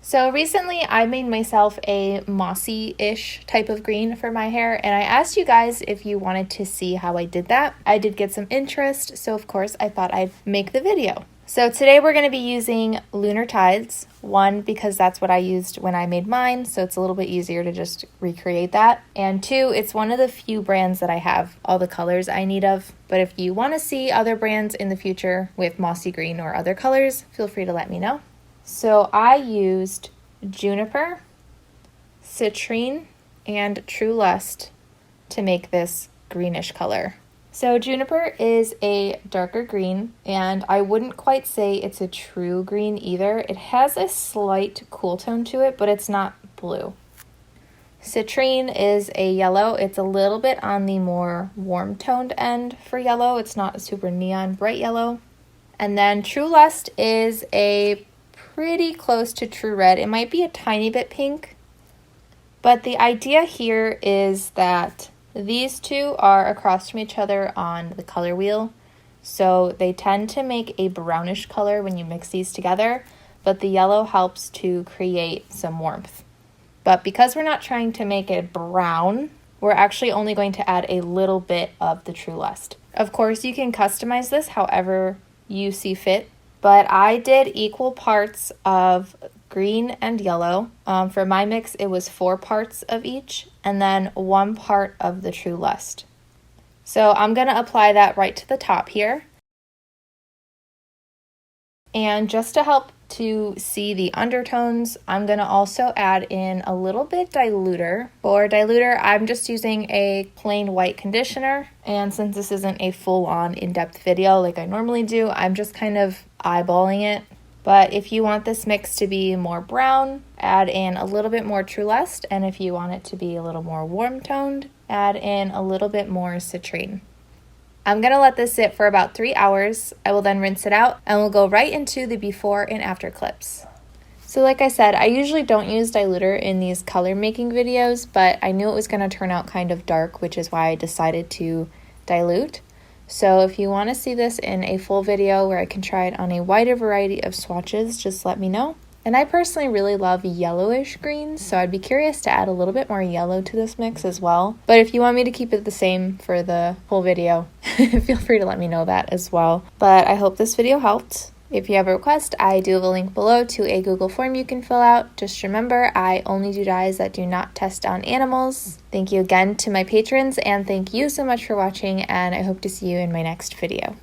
So recently I made myself a mossy-ish type of green for my hair, and I asked you guys if you wanted to see how I did that. I did get some interest, so of course I thought I'd make the video. So today we're going to be using Lunar Tides, one, because that's what I used when I made mine, so it's a little bit easier to just recreate that, and two, it's one of the few brands that I have all the colors I need of, but if you want to see other brands in the future with mossy green or other colors, feel free to let me know. So I used Juniper, Citrine, and True Lust to make this greenish color. So Juniper is a darker green, and I wouldn't quite say it's a true green either. It has a slight cool tone to it, but it's not blue. Citrine is a yellow. It's a little bit on the more warm toned end for yellow. It's not a super neon bright yellow. And then True Lust is a pretty close to true red. It might be a tiny bit pink, but the idea here is that these two are across from each other on the color wheel, so they tend to make a brownish color when you mix these together, but the yellow helps to create some warmth. But because we're not trying to make it brown, we're actually only going to add a little bit of the True Lust. Of course, you can customize this however you see fit, but I did equal parts of green and yellow. For my mix, it was 4 parts of each, and then 1 part of the True Lust. So I'm going to apply that right to the top here. And just to help to see the undertones, I'm going to also add in a little bit diluter. For diluter, I'm just using a plain white conditioner, and since this isn't a full-on in-depth video like I normally do, I'm just kind of eyeballing it. But if you want this mix to be more brown, add in a little bit more True Lust, and if you want it to be a little more warm-toned, add in a little bit more Citrine. I'm going to let this sit for about 3 hours. I will then rinse it out, and we'll go right into the before and after clips. So like I said, I usually don't use diluter in these color making videos, but I knew it was going to turn out kind of dark, which is why I decided to dilute. So if you want to see this in a full video where I can try it on a wider variety of swatches, just let me know. And I personally really love yellowish greens, so I'd be curious to add a little bit more yellow to this mix as well. But if you want me to keep it the same for the whole video, feel free to let me know that as well. But I hope this video helped. If you have a request, I do have a link below to a Google form you can fill out. Just remember, I only do dyes that do not test on animals. Thank you again to my patrons, and thank you so much for watching, and I hope to see you in my next video.